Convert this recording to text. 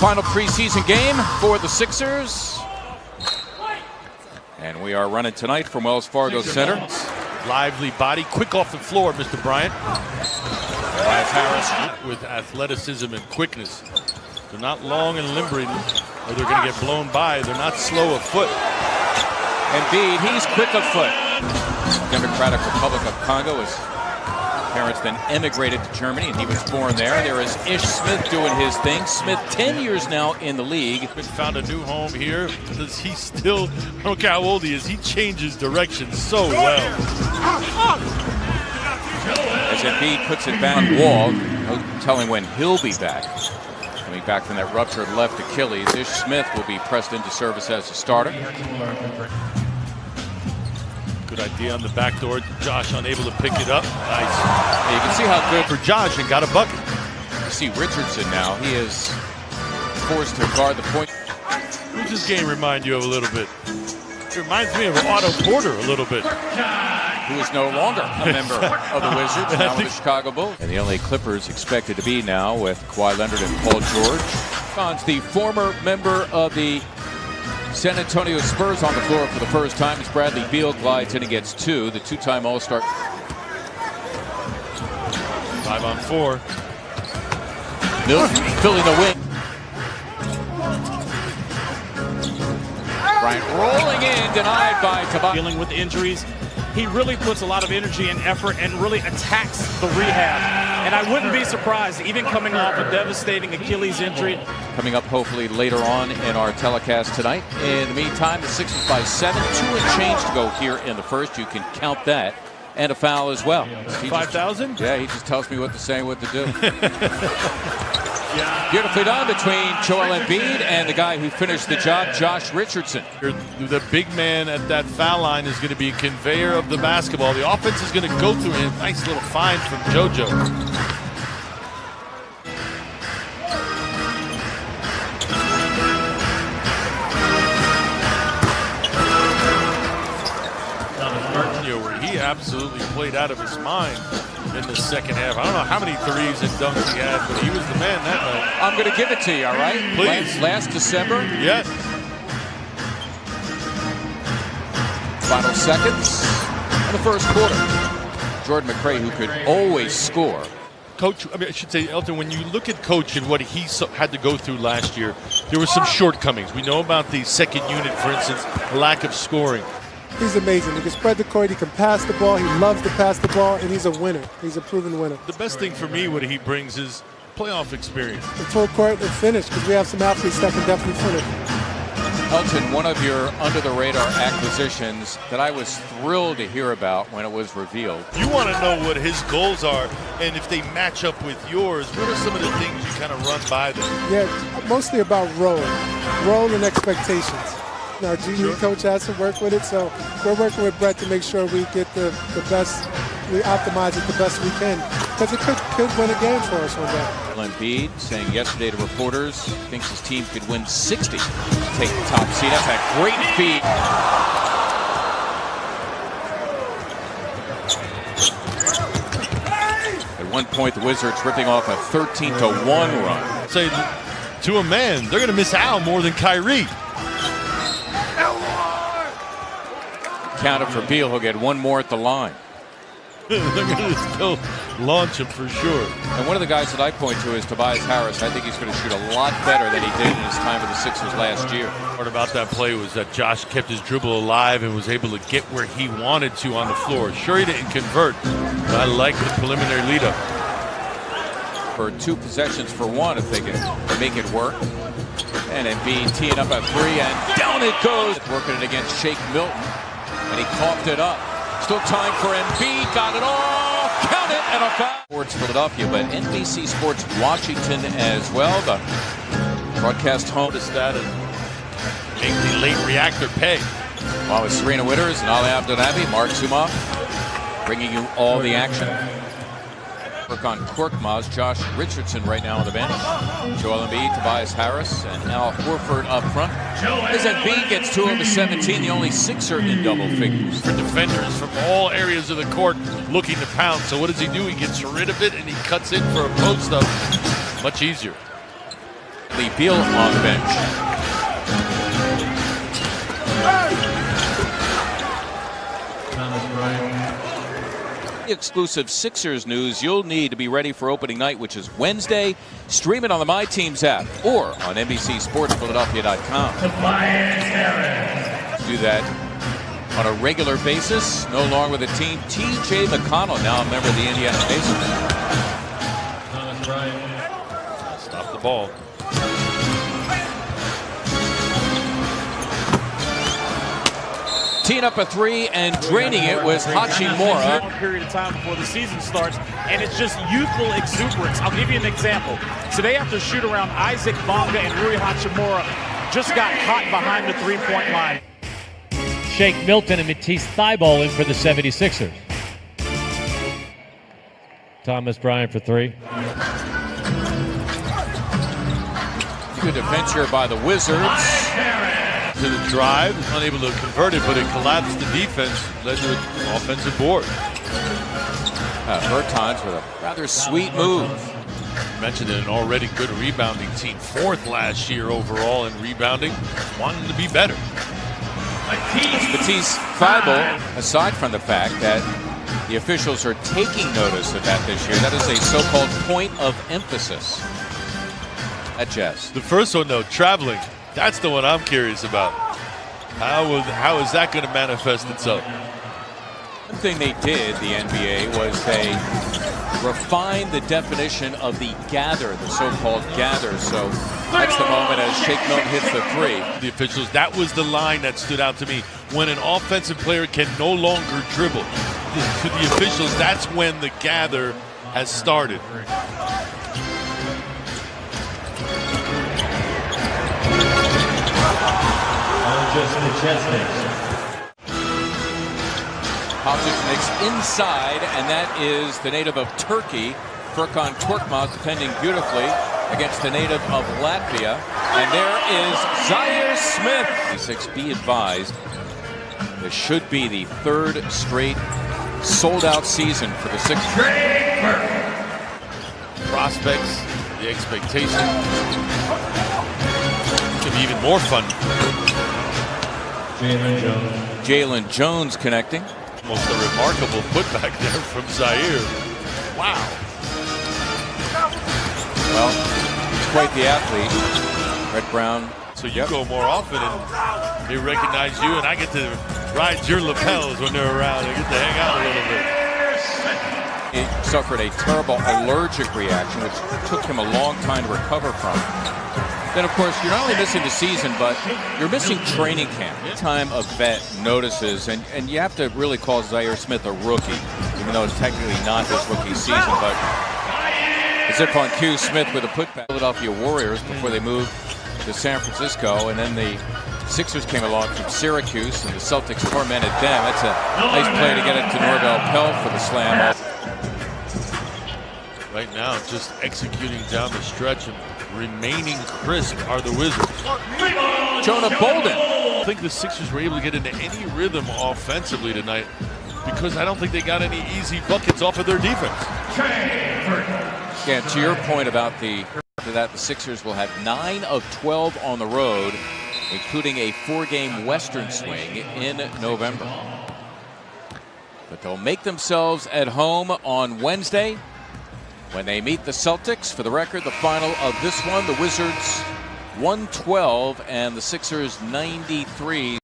Final preseason game for the Sixers. And we are running tonight from Wells Fargo Center. Lively body, quick off the floor, Mr. Bryant. Harris with athleticism and quickness. They're not long and limbering, or they're going to get blown by. They're not slow of foot. Indeed, he's quick of foot. Democratic Republic of Congo. His parents then emigrated to Germany, and he was born there. There is Ish Smith doing his thing. Smith, 10 years now in the league. Found a new home here because he still, I don't care how old he is, he changes direction so well. As Embiid puts it back on wall, no telling when he'll be back. Coming back from that ruptured left Achilles, Ish Smith will be pressed into service as a starter. Good idea on the back door. Josh unable to pick it up. Nice. And you can see how good for Josh and got a bucket. You see Richardson now. He is forced to guard the point. Who's this game remind you of a little bit? It reminds me of Otto Porter a little bit. Who is no longer a member of the Wizards, now with the Chicago Bulls. And the only Clippers expected to be now with Kawhi Leonard and Paul George. The former member of the San Antonio Spurs on the floor for the first time as Bradley Beal glides in and gets two. The two-time All-Star. 5 on 4. Milton filling the wing. Bryant rolling in, denied by Tobias. Dealing with injuries, he really puts a lot of energy and effort and really attacks the rehab. And I wouldn't be surprised, even coming off a devastating Achilles injury. Coming up hopefully later on in our telecast tonight. In the meantime, the Sixers by 7, 2 and change to go here in the first. You can count that. And a foul as well. 5,000? Yeah, he just tells me what to say and what to do. Beautifully done between Joel Embiid and the guy who finished the job, Josh Richardson. The big man at that foul line is going to be a conveyor of the basketball. The offense is going to go through him. Nice little find from JoJo. Where he absolutely played out of his mind in the second half. I don't know how many threes and dunks he had, but he was the man that night. I'm going to give it to you, all right? Please. Last December. Yes. Final seconds of the first quarter. Jordan McRae, who could always score. Coach, I should say, Elton, when you look at Coach and what he had to go through last year, there were some shortcomings. We know about the second unit, for instance, lack of scoring. He's amazing. He can spread the court, he can pass the ball, he loves to pass the ball, and he's a winner. He's a proven winner. The best thing for me, what he brings is playoff experience. The full court and finish, because we have some athletes that can definitely finish. Elton, one of your under-the-radar acquisitions that I was thrilled to hear about when it was revealed. You want to know what his goals are, and if they match up with yours, what are some of the things you kind of run by them? Yeah, mostly about role and expectations. Our G coach has to work with it, so we're working with Brett to make sure we get the best, we optimize it the best we can, because it could win a game for us one day. Embiid saying yesterday to reporters thinks his team could win 60 to take the top seed. That's a great feat. At one point, the Wizards ripping off a 13-1 run. Say to a man, they're going to miss Al more than Kyrie. Counted for Beal. He'll get one more at the line. They're going to go launch him for sure. And one of the guys that I point to is Tobias Harris. I think he's going to shoot a lot better than he did in his time with the Sixers last year. Part about that play was that Josh kept his dribble alive and was able to get where he wanted to on the floor. Sure, he didn't convert, but I like the preliminary lead up. For 2 possessions for 1 if they can make it work. And Embiid teeing up a 3, and down it goes. Working it against Shake Milton. And he coughed it up. Still time for Embiid. Got it all. Count it. And a foul. Sports Philadelphia, but NBC Sports Washington as well. The broadcast home. Notice that and make the late reactor pay. While with Serena Witters and Ali Abdelnaby, Mark Zumoff bringing you all the action. Work on Korkmaz, Josh Richardson right now on the bench. Joel Embiid, Tobias Harris, and Al Horford up front. As Embiid gets 2 of the 17, the only Sixer in double figures. For defenders from all areas of the court looking to pound. So what does he do? He gets rid of it and he cuts in for a post up. Much easier. Bradley Beal on the bench. Exclusive Sixers news you'll need to be ready for opening night, which is Wednesday. Stream it on the My Teams app or on NBCSportsPhiladelphia.com. Do that on a regular basis. No longer with the team. T.J. McConnell, now a member of the Indiana Pacers. Stop the ball. Teeing up a three and draining it was Hachimura. A long period of time before the season starts, and it's just youthful exuberance. I'll give you an example. Today, after shoot-around, Isaac Bonga and Rui Hachimura just got hot behind the three-point line. Shake Milton and Matisse Thybulle in for the 76ers. Thomas Bryant for three. Good defense here by the Wizards. To the drive, unable to convert it, but it collapsed the defense, led to an offensive board. Bertans with a rather sweet move. Mentioned an already good rebounding team, 4th last year overall in rebounding, wanting to be better. Matisse Thybulle, aside from the fact that the officials are taking notice of that this year, that is a so-called point of emphasis at Jazz. The first one, though, traveling. That's the one I'm curious about. How is that going to manifest itself? One thing they did, the NBA, was they refined the definition of the gather, the so-called gather. So that's the moment as Shake Milton hits the three. The officials, that was the line that stood out to me. When an offensive player can no longer dribble, to the officials, that's when the gather has started. Hodzic makes inside, and that is the native of Turkey, Furkan Korkmaz, defending beautifully against the native of Latvia. And there is Zaire Smith. 6, be advised, this should be the 3rd straight sold-out season for the Sixers. Prospects, the expectation. It's going to be even more fun. Jalen Jones connecting. Almost a remarkable putback there from Zaire. Wow. Well, he's quite the athlete. Red Brown. So you go more often and they recognize you, and I get to ride your lapels when they're around. I get to hang out a little bit. He suffered a terrible allergic reaction, which took him a long time to recover from. Then, of course, you're not only missing the season, but you're missing training camp. Time a vet notices, and you have to really call Zaire Smith a rookie, even though it's technically not his rookie season. But as if on cue, Smith with a putback. Philadelphia Warriors before they moved to San Francisco, and then the Sixers came along from Syracuse, and the Celtics tormented them. That's a nice play to get it to Norvel Pell for the slam. Right now, just executing down the stretch and remaining crisp are the Wizards. Jonah Bolden. I think the Sixers were able to get into any rhythm offensively tonight because I don't think they got any easy buckets off of their defense. Yeah, to your point about the Sixers will have 9 of 12 on the road, including a 4-game Western swing in November. But they'll make themselves at home on Wednesday when they meet the Celtics. For the record, the final of this one, the Wizards 112 and the Sixers 93.